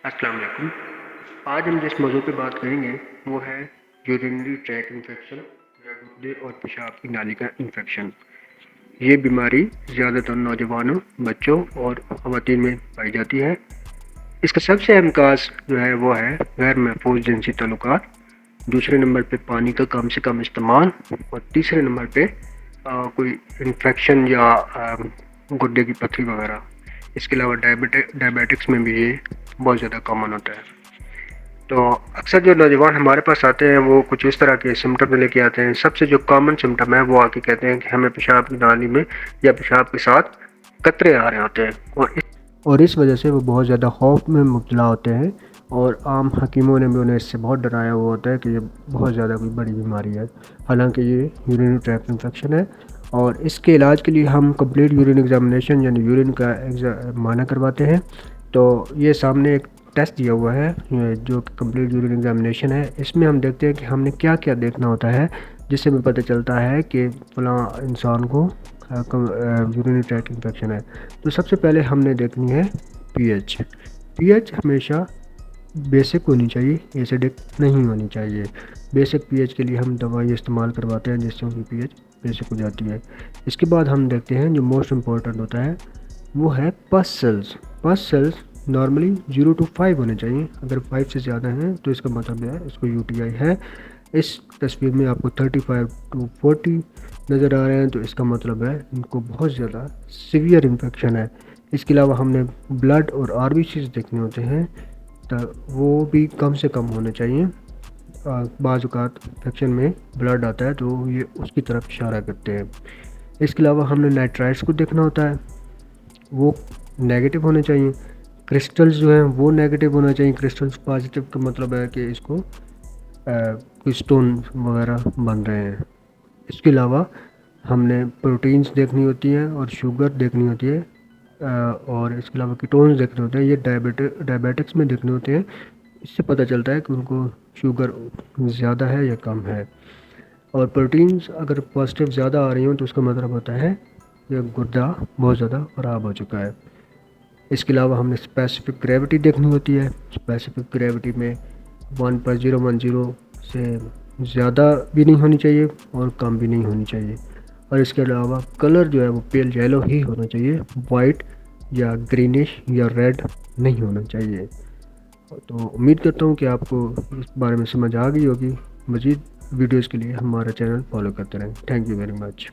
السلام علیکم۔ آج ہم جس موضوع پہ بات کریں گے وہ ہے یورینری ٹریک انفیکشن یا گردے اور پیشاب کی نالی کا انفیکشن۔ یہ بیماری زیادہ تر نوجوانوں، بچوں اور خواتین میں پائی جاتی ہے۔ اس کا سب سے اہم کاز جو ہے وہ ہے غیر محفوظ جنسی تعلقات، دوسرے نمبر پہ پانی کا کم سے کم استعمال، اور تیسرے نمبر پہ کوئی انفیکشن یا گردے کی پتھری وغیرہ۔ اس کے علاوہ ڈائبیٹکس میں بھی یہ بہت زیادہ کامن ہوتا ہے۔ تو اکثر جو نوجوان ہمارے پاس آتے ہیں وہ کچھ اس طرح کے سمٹم لے کے آتے ہیں۔ سب سے جو کامن سمٹم ہے وہ آ کے کہتے ہیں کہ ہمیں پیشاب کی نالی میں یا پیشاب کے ساتھ قطرے آ رہے ہوتے ہیں، اور اس وجہ سے وہ بہت زیادہ خوف میں مبتلا ہوتے ہیں، اور عام حکیموں نے بھی انہیں اس سے بہت ڈرایا ہوا ہوتا ہے کہ یہ بہت زیادہ کوئی بڑی بیماری ہے، حالانکہ یہ یورینری ٹریکٹ انفیکشن ہے۔ اور اس کے علاج کے لیے ہم کمپلیٹ یورین ایگزامینیشن یعنی یورین کا معائنہ کرواتے ہیں۔ تو یہ سامنے ایک ٹیسٹ دیا ہوا ہے جو کہ کمپلیٹ یورین ایگزامینیشن ہے۔ اس میں ہم دیکھتے ہیں کہ ہم نے کیا کیا دیکھنا ہوتا ہے، جس سے ہمیں پتہ چلتا ہے کہ فلاں انسان کو یورینری ٹریکٹ انفیکشن ہے۔ تو سب سے پہلے ہم نے دیکھنی ہے پی ایچ ہمیشہ بیسک ہونی چاہیے، ایسیڈک نہیں ہونی چاہیے۔ بیسک پی ایچ کے لیے ہم دوائی استعمال کرواتے ہیں جس سے ان کی پی ایچ بیسک ہو جاتی ہے۔ اس کے بعد ہم دیکھتے ہیں جو موسٹ امپورٹنٹ ہوتا ہے وہ ہے پس سیلز نارملی 0 to 5 ہونے چاہیے۔ اگر 5 سے زیادہ ہیں تو اس کا مطلب ہے اس کو یو ٹی آئی ہے۔ اس تصویر میں آپ کو 35 to 40 نظر آ رہے ہیں، تو اس کا مطلب ہے ان کو بہت زیادہ سیویئر انفیکشن ہے۔ اس کے علاوہ ہم نے بلڈ اور آر بی سیز دیکھنے ہوتے ہیں، تو وہ بھی کم سے کم ہونے چاہیے۔ بعض اوقات انفیکشن میں بلڈ آتا ہے تو یہ اس کی طرف اشارہ کرتے ہیں۔ اس کے علاوہ ہم نے نائٹرائٹس کو دیکھنا ہوتا ہے، وہ نیگیٹو ہونے چاہیے۔ کرسٹلز جو ہیں وہ نیگیٹو ہونا چاہیے۔ کرسٹلز پازیٹیو کا مطلب ہے کہ اس کو کوئی سٹون وغیرہ بن رہے ہیں۔ اس کے علاوہ ہم نے پروٹینز دیکھنی ہوتی ہیں اور شوگر دیکھنی ہوتی ہے، اور اس کے علاوہ کیٹونز دیکھنے ہوتے ہیں۔ یہ ڈائبیٹکس میں دیکھنے ہوتے ہیں۔ اس سے پتہ چلتا ہے کہ ان کو شوگر زیادہ ہے یا کم ہے۔ اور پروٹینز اگر پازیٹیو زیادہ آ رہی ہوں تو اس کا مطلب ہوتا ہے کہ گردہ بہت زیادہ خراب ہو چکا ہے۔ اس کے علاوہ ہم نے اسپیسیفک گریوٹی دیکھنی ہوتی ہے۔ اسپیسیفک گریوٹی میں 1.010 سے زیادہ بھی نہیں ہونی چاہیے اور کم بھی نہیں ہونی چاہیے۔ اور اس کے علاوہ کلر جو ہے وہ پیل یلو ہی ہونا چاہیے، وائٹ یا گرینش یا ریڈ نہیں ہونا چاہیے۔ تو امید کرتا ہوں کہ آپ کو اس بارے میں سمجھ آ گئی ہوگی۔ مزید ویڈیوز کے لیے ہمارا چینل فالو کرتے رہیں۔ Thank you very much.